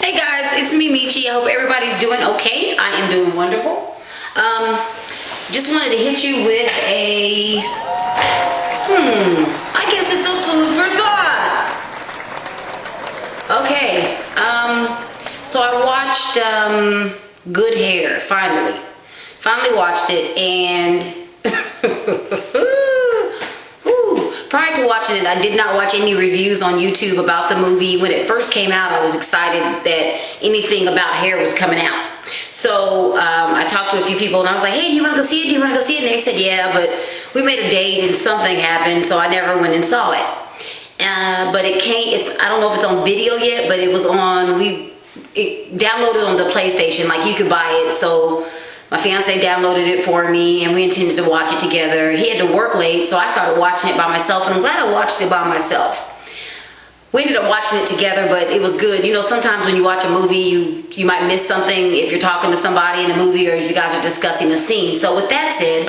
Hey guys, it's me, Michi. I hope everybody's doing okay. I am doing wonderful. Just wanted to hit you with a, I guess it's a food for thought. Okay, so I watched Good Hair, finally. Finally watched it, and prior to watching it, I did not watch any reviews on YouTube about the movie. When it first came out, I was excited that anything about hair was coming out. So I talked to a few people and I was like, hey, do you want to go see it? Do you want to go see it? And they said, yeah, but we made a date and something happened, so I never went and saw it. But it came, I don't know if it's on video yet, but it was on, it downloaded on the PlayStation, like you could buy it. So my fiance downloaded it for me and we intended to watch it together. He had to work late, so I started watching it by myself, and I'm glad I watched it by myself. We ended up watching it together, but it was good. You know, sometimes when you watch a movie, you might miss something if you're talking to somebody in a movie or if you guys are discussing a scene. So with that said,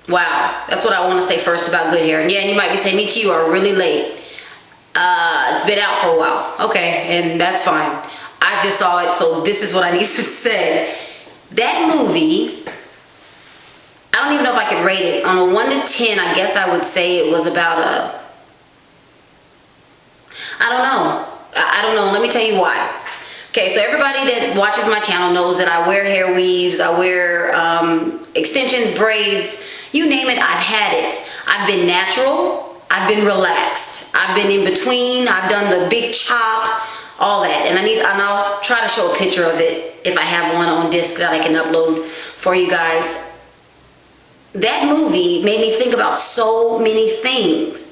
wow, that's what I want to say first about Good Hair. And yeah, you might be saying, Michi, you are really late. It's been out for a while. Okay, and that's fine. I just saw it, so this is what I need to say. That movie, I don't even know if I could rate it. On a 1 to 10, I guess I would say it was about a, I don't know. Let me tell you why. Okay, so everybody that watches my channel knows that I wear hair weaves, I wear extensions, braids, you name it, I've had it. I've been natural, I've been relaxed, I've been in between, I've done the big chop, all that. And I'll try to show a picture of it if I have one on disc that I can upload for you guys. That movie made me think about so many things.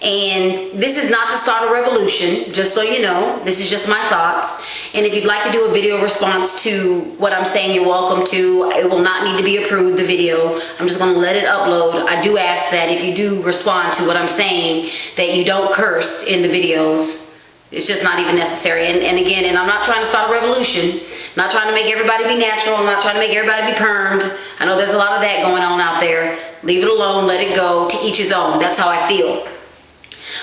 And this is not to start a revolution, just so you know. This is just my thoughts. And if you'd like to do a video response to what I'm saying, you're welcome to. It will not need to be approved, the video. I'm just going to let it upload. I do ask that if you do respond to what I'm saying, that you don't curse in the videos. It's just not even necessary. And again, I'm not trying to start a revolution. I'm not trying to make everybody be natural. I'm not trying to make everybody be permed. I know there's a lot of that going on out there. Leave it alone. Let it go. To each his own. That's how I feel.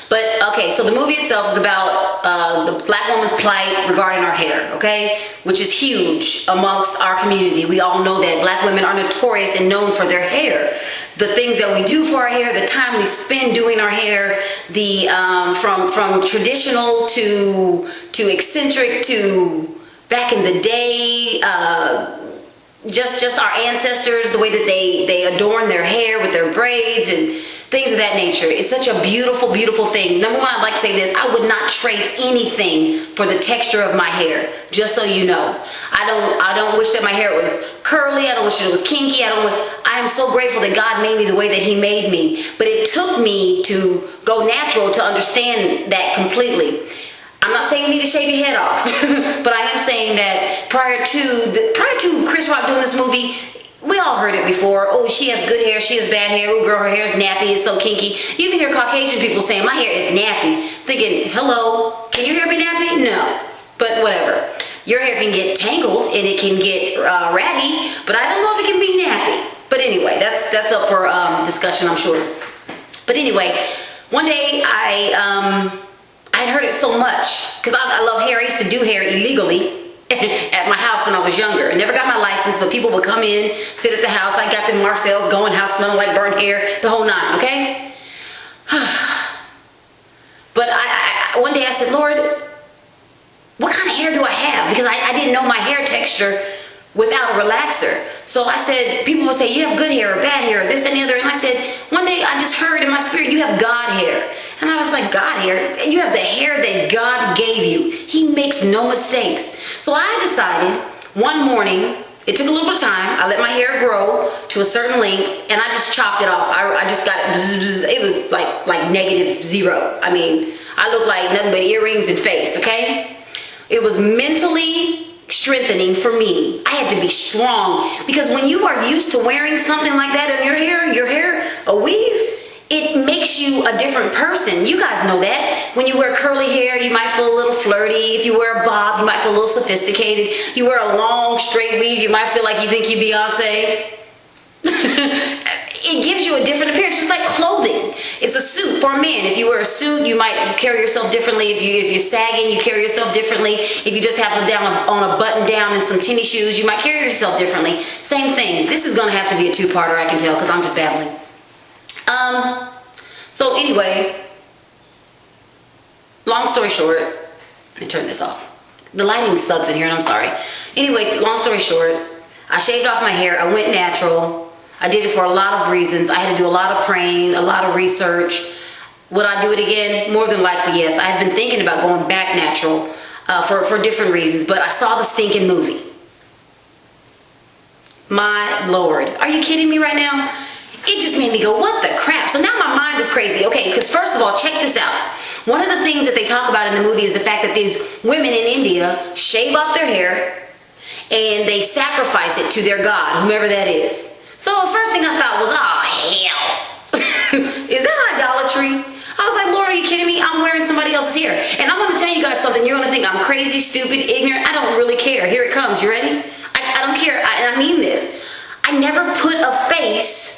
But, okay, so the movie itself is about the black woman's plight regarding our hair, okay? Which is huge amongst our community. We all know that black women are notorious and known for their hair. The things that we do for our hair, the time we spend doing our hair, the from traditional to eccentric to back in the day, just our ancestors, the way that they adorn their hair with their braids and things of that nature. It's such a beautiful, beautiful thing. Number one, I'd like to say this. I would not trade anything for the texture of my hair, just so you know. I don't wish that my hair was curly. I don't wish that it was kinky. I am so grateful that God made me the way that he made me. But it took me to go natural to understand that completely. I'm not saying you need to shave your head off, but I am saying that prior to Chris Rock doing this movie, we all heard it before. Oh, she has good hair, she has bad hair. Oh, girl, her hair is nappy, it's so kinky. You even hear Caucasian people saying, my hair is nappy. Thinking, hello, can your hair be nappy? No, but whatever. Your hair can get tangled and it can get ratty, but I don't know if it can be nappy. But anyway, that's up for discussion, I'm sure. But anyway, one day I had heard it so much because I love hair. I used to do hair illegally at my house when I was younger. I never got my license, but people would come in, sit at the house. I got them Marcel's going house smelling like burnt hair, the whole nine, okay? But one day I said, Lord, what kind of hair do I have? Because I didn't know my hair texture without a relaxer. So I said, people would say, you have good hair or bad hair or this and the other. And I said, one day I just heard in my spirit, you have God hair. And I was like, God hair? You have the hair that God gave you. He makes no mistakes. So I decided one morning, it took a little bit of time. I let my hair grow to a certain length and I just chopped it off. I just got it. It was like -0. I mean, I looked like nothing but earrings and face, okay? It was mentally strengthening for me. I had to be strong because when you are used to wearing something like that in your hair, a weave, it makes you a different person. You guys know that. When you wear curly hair, you might feel a little flirty. If you wear a bob, you might feel a little sophisticated. You wear a long, straight weave, you might feel like you think you're Beyonce. It gives you a different appearance, just like clothing. It's a suit. for a man, if you wear a suit, you might carry yourself differently. If you're sagging, you carry yourself differently. If you just have on a button down and some tennis shoes, you might carry yourself differently. Same thing. This is going to have to be a two-parter, I can tell, because I'm just babbling. So anyway, long story short, let me turn this off. The lighting sucks in here, and I'm sorry. Anyway, long story short, I shaved off my hair. I went natural. I did it for a lot of reasons. I had to do a lot of praying, a lot of research. Would I do it again? More than likely, yes. I have been thinking about going back natural for different reasons, but I saw the stinking movie. My Lord. Are you kidding me right now? It just made me go, what the crap? So now my mind is crazy. Okay, because first of all, check this out. One of the things that they talk about in the movie is the fact that these women in India shave off their hair and they sacrifice it to their god, whomever that is. So the first thing I thought was, oh, hell. Is that idolatry? I was like, Lord, are you kidding me? I'm wearing somebody else's hair. And I'm going to tell you guys something. You're going to think I'm crazy, stupid, ignorant. I don't really care. Here it comes. You ready? I don't care. And I mean this. I never put a face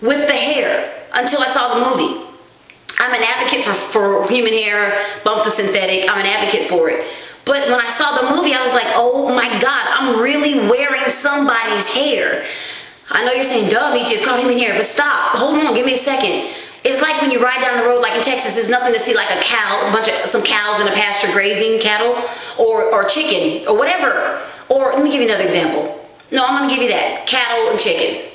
with the hair until I saw the movie. I'm an advocate for human hair, bump the synthetic. I'm an advocate for it. But when I saw the movie, I was like, oh my God, I'm really wearing somebody's hair. I know you're saying, duh, Michi, it's called human hair, but stop. Hold on, give me a second. It's like when you ride down the road, like in Texas, there's nothing to see like a cow, some cows in a pasture grazing cattle, or chicken, or whatever. Or let me give you another example. No, I'm gonna give you that, cattle and chicken.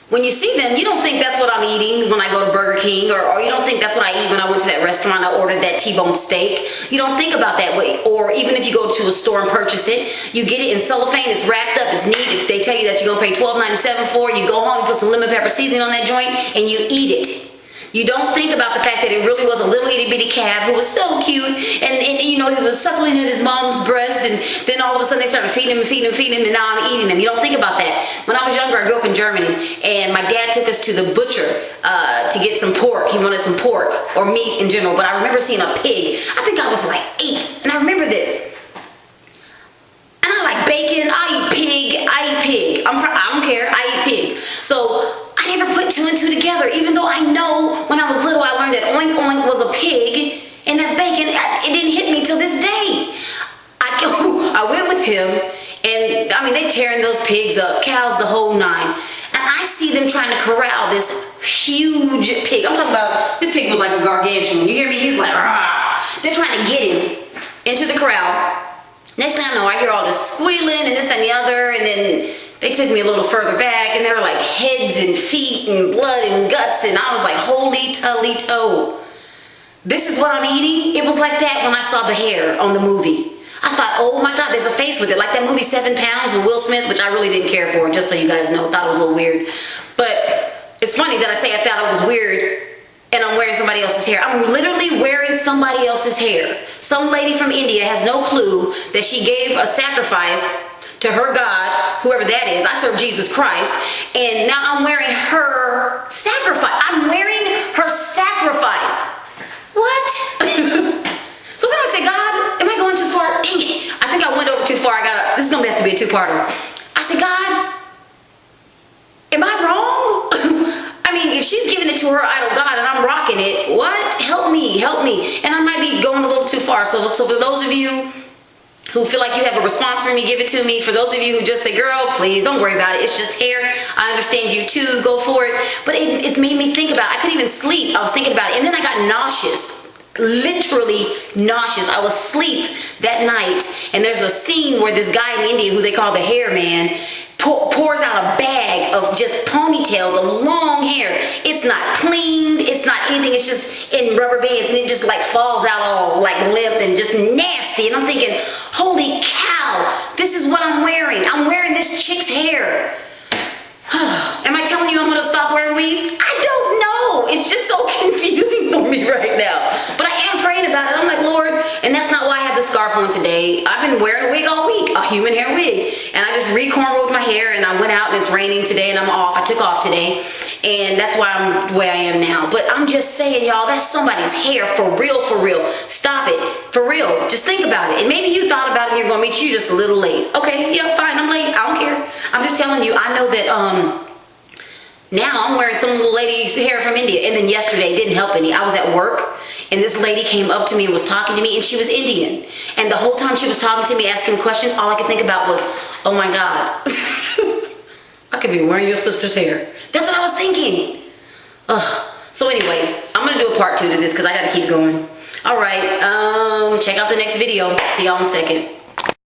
When you see them, you don't think that's what I'm eating when I go to Burger King, or you don't think that's what I eat when I went to that restaurant, I ordered that T-bone steak. You don't think about that way. Or even if you go to a store and purchase it, you get it in cellophane, it's wrapped up, it's neat. They tell you that you're gonna pay $12.97 for it. You go home, you put some lemon pepper seasoning on that joint, and you eat it. You don't think about the fact that it really was a little itty bitty calf who was so cute, and you know, he was suckling at his mom's breast, and then all of a sudden they started feeding him, and now I'm eating him. You don't think about that. When I was younger, I grew up in Germany, and my dad took us to the butcher to get some pork. He wanted some pork, or meat in general, but I remember seeing a pig. I think I was like 8, and I remember this. And I like bacon, I eat pig. I don't care, I eat pig. So I never put 2 and 2 together, even though I know when I was little I learned that oink oink was a pig and that's bacon. It didn't hit me till this day. I went with him, and I mean, they tearing those pigs up, cows, the whole nine. And I see them trying to corral this huge pig. I'm talking about, this pig was like a gargantuan. You hear me? He's like, rah. They're trying to get him into the corral. Next thing I know, I hear all this squealing and this and the other, and then they took me a little further back, and there were like heads and feet and blood and guts, and I was like, holy Toledo. This is what I'm eating? It was like that when I saw the hair on the movie. I thought, oh my God, there's a face with it. Like that movie 7 Pounds with Will Smith, which I really didn't care for, just so you guys know. Thought it was a little weird. But it's funny that I say I thought it was weird, and I'm wearing somebody else's hair. I'm literally wearing somebody else's hair. Some lady from India has no clue that she gave a sacrifice to her God, whoever that is. I serve Jesus Christ, and now I'm wearing her sacrifice. I'm wearing her sacrifice. What? So then I say, God, am I going too far? Dang it. I think I went over too far. This is gonna have to be a 2-parter. I said, God, am I wrong? I mean, if she's giving it to her idol God and I'm rocking it, what? Help me, help me. And I might be going a little too far. So for those of you who feel like you have a response for me, give it to me. For those of you who just say, girl, please don't worry about it, it's just hair, I understand you too, go for it. But it made me think about it. I couldn't even sleep. I was thinking about it, and then I got nauseous. Literally nauseous. I was asleep that night, and there's a scene where this guy in India, who they call the hair man, pours out a bag of just ponytails of long hair. It's not cleaned, it's not anything, it's just in rubber bands, and it just like falls out all like limp and just nasty. And I'm thinking, holy cow, this is what I'm wearing. I'm wearing this chick's hair. Am I telling you I'm gonna stop wearing weaves? I don't know. It's just so confusing for me right now. But I am praying about it. I'm like, Lord, and that's not why I have the scarf on today. I've been wearing a wig all week, a human hair wig. And I just re-cornrowed my hair, and I went out, and it's raining today, and I'm off. I took off today, and that's why I'm the way I am now. But I'm just saying, y'all, that's somebody's hair for real, for real. Stop it, for real. Just think about it. And maybe you thought about it, and you're gonna meet you just a little late. Okay, yeah, fine, I'm late. I don't care. I'm just telling you, I know that Now I'm wearing some little lady's hair from India. And then yesterday, it didn't help any. I was at work and this lady came up to me and was talking to me, and she was Indian. And the whole time she was talking to me, asking questions, all I could think about was, oh my God, I could be wearing your sister's hair. That's what I was thinking. Ugh. So anyway, I'm gonna do a part 2 to this because I gotta keep going. All right, check out the next video. See y'all in a second.